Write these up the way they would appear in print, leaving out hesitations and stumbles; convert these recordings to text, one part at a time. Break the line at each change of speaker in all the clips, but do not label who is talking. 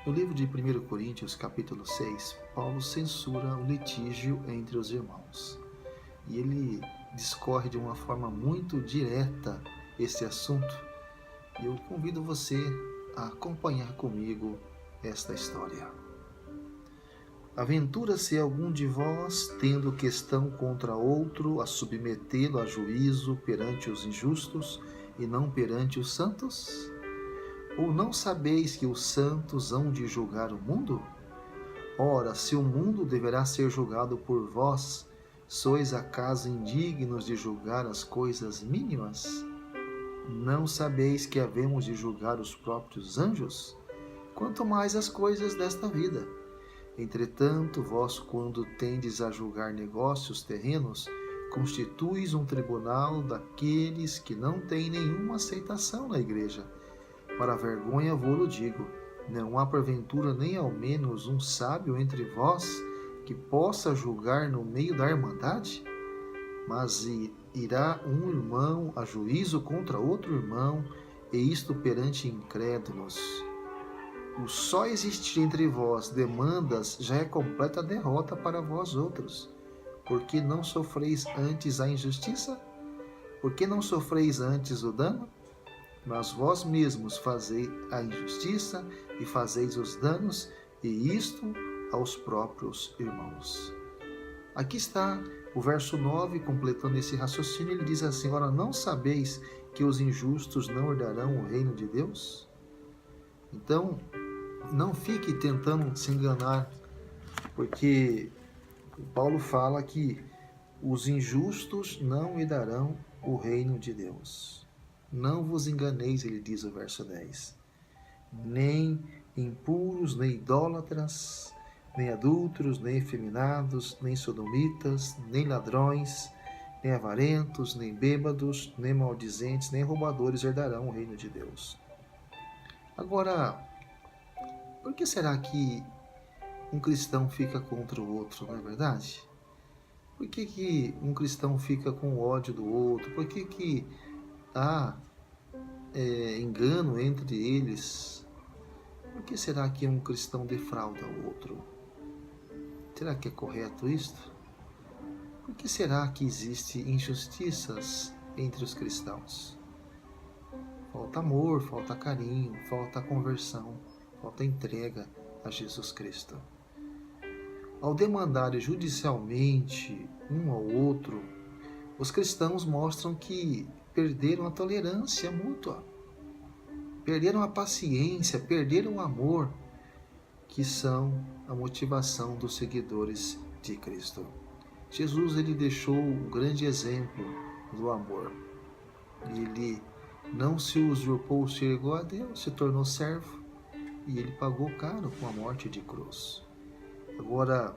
No livro de 1 Coríntios, capítulo 6, Paulo censura o litígio entre os irmãos. E ele discorre de uma forma muito direta esse assunto. E eu convido você a acompanhar comigo esta história. Aventura-se algum de vós, tendo questão contra outro, a submetê-lo a juízo perante os injustos e não perante os santos? Ou não sabeis que os santos hão de julgar o mundo? Ora, se o mundo deverá ser julgado por vós, sois acaso indignos de julgar as coisas mínimas? Não sabeis que havemos de julgar os próprios anjos? Quanto mais as coisas desta vida. Entretanto, vós, quando tendes a julgar negócios terrenos, constituís um tribunal daqueles que não têm nenhuma aceitação na igreja. Para a vergonha vou-lo digo, não há porventura nem ao menos um sábio entre vós que possa julgar no meio da irmandade? Mas irá um irmão a juízo contra outro irmão, e isto perante incrédulos. O só existir entre vós demandas já é completa derrota para vós outros. Por que não sofreis antes a injustiça? Por que não sofreis antes o dano? Mas vós mesmos fazeis a injustiça e fazeis os danos, e isto aos próprios irmãos. Aqui está o verso 9, completando esse raciocínio, ele diz assim: ora, não sabeis que os injustos não herdarão o reino de Deus? Então, não fique tentando se enganar, porque Paulo fala que os injustos não herdarão o reino de Deus. Não vos enganeis, ele diz o verso 10. Nem impuros, nem idólatras, nem adúlteros, nem efeminados, nem sodomitas, nem ladrões, nem avarentos, nem bêbados, nem maldizentes, nem roubadores herdarão o reino de Deus. Agora, por que será que um cristão fica contra o outro, não é verdade? Por que um cristão fica com ódio do outro? Por que há engano entre eles? Por que será que um cristão defrauda o outro? Será que é correto isto? Por que será que existem injustiças entre os cristãos? Falta amor, falta carinho, falta conversão, falta entrega a Jesus Cristo. Ao demandar judicialmente um ao outro, os cristãos mostram que perderam a tolerância mútua, perderam a paciência, perderam o amor, que são a motivação dos seguidores de Cristo. Jesus, ele deixou um grande exemplo do amor. Ele não se usurpou o ser igual a Deus, se tornou servo, e ele pagou caro com a morte de cruz. Agora,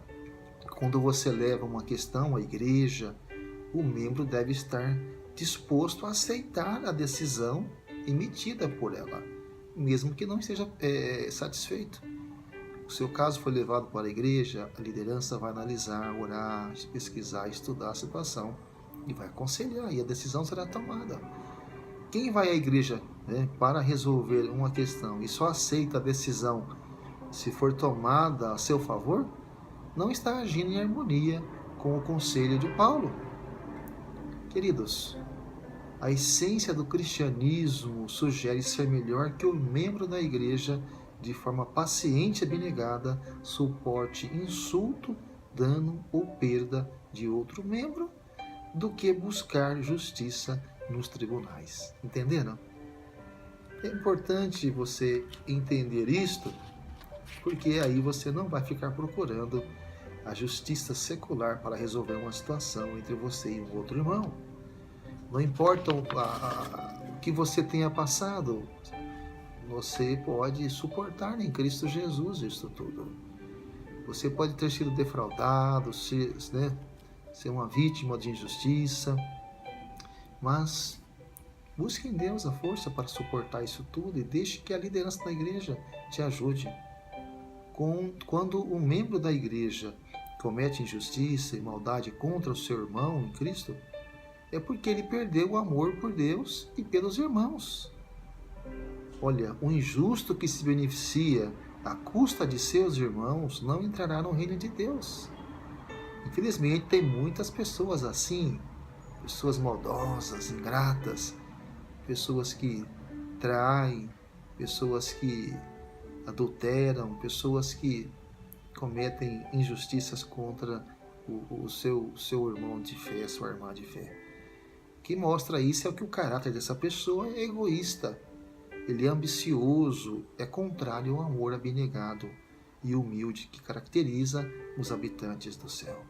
quando você leva uma questão à igreja, o membro deve estar disposto a aceitar a decisão emitida por ela, mesmo que não esteja satisfeito. O seu caso foi levado para a igreja, a liderança vai analisar, orar, pesquisar, estudar a situação e vai aconselhar, e a decisão será tomada. Quem vai à igreja para resolver uma questão e só aceita a decisão se for tomada a seu favor, não está agindo em harmonia com o conselho de Paulo. Queridos, a essência do cristianismo sugere ser melhor que o membro da igreja, de forma paciente e abnegada, suporte insulto, dano ou perda de outro membro, do que buscar justiça nos tribunais. Entenderam? É importante você entender isto, porque aí você não vai ficar procurando a justiça secular para resolver uma situação entre você e um outro irmão. Não importa o que você tenha passado, você pode suportar em Cristo Jesus isso tudo. Você pode ter sido defraudado, ser uma vítima de injustiça, mas busque em Deus a força para suportar isso tudo e deixe que a liderança da igreja te ajude. Quando um membro da igreja comete injustiça e maldade contra o seu irmão em Cristo, é porque ele perdeu o amor por Deus e pelos irmãos. Olha, o injusto que se beneficia à custa de seus irmãos, não entrará no reino de Deus. Infelizmente, tem muitas pessoas assim, pessoas maldosas, ingratas, pessoas que traem, pessoas que adulteram, pessoas que cometem injustiças contra o seu irmão de fé, sua irmã de fé. O que mostra isso é que o caráter dessa pessoa é egoísta, ele é ambicioso, é contrário ao amor abnegado e humilde que caracteriza os habitantes do céu.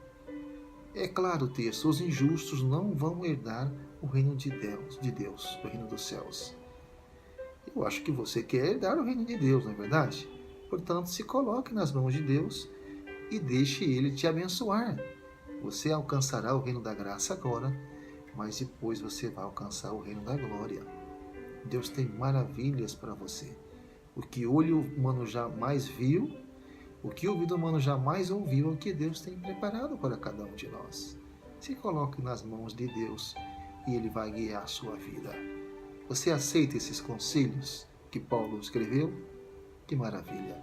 É claro o texto, os injustos não vão herdar o reino de Deus, o reino dos céus. Eu acho que você quer herdar o reino de Deus, não é verdade? Portanto, se coloque nas mãos de Deus e deixe Ele te abençoar. Você alcançará o reino da graça agora, mas depois você vai alcançar o reino da glória. Deus tem maravilhas para você. O que olho humano jamais viu, o que o ouvido humano jamais ouviu, é o que Deus tem preparado para cada um de nós. Se coloque nas mãos de Deus e Ele vai guiar a sua vida. Você aceita esses conselhos que Paulo escreveu? Que maravilha!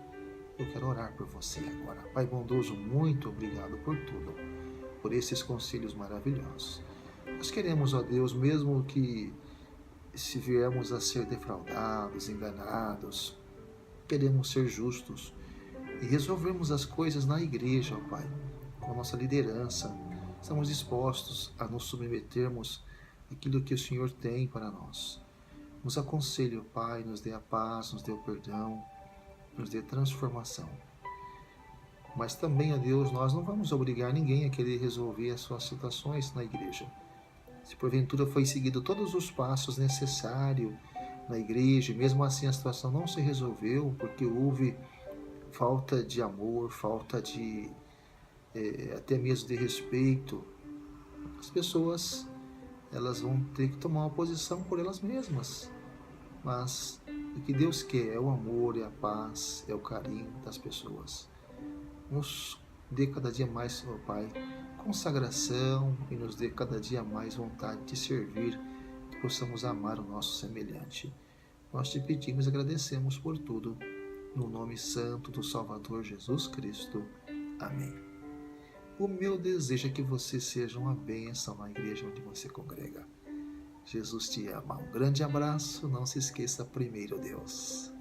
Eu quero orar por você agora. Pai bondoso, muito obrigado por tudo, por esses conselhos maravilhosos. Nós queremos, ó Deus, mesmo que se viermos a ser defraudados, enganados, queremos ser justos e resolvermos as coisas na igreja, ó Pai, com a nossa liderança. Estamos dispostos a nos submetermos àquilo que o Senhor tem para nós. Nos aconselhe, ó Pai, nos dê a paz, nos dê o perdão, nos dê transformação. Mas também, ó Deus, nós não vamos obrigar ninguém a querer resolver as suas situações na igreja. Se porventura foi seguido todos os passos necessários na igreja, mesmo assim a situação não se resolveu porque houve falta de amor, falta de até mesmo de respeito, as pessoas elas vão ter que tomar uma posição por elas mesmas. Mas o que Deus quer é o amor, é a paz, é o carinho das pessoas. Nos dê cada dia mais, ó Pai, consagração e nos dê cada dia mais vontade de servir, que possamos amar o nosso semelhante. Nós te pedimos e agradecemos por tudo, no nome santo do Salvador Jesus Cristo. Amém. O meu desejo é que você seja uma bênção na igreja onde você congrega. Jesus te ama. Um grande abraço. Não se esqueça, primeiro Deus.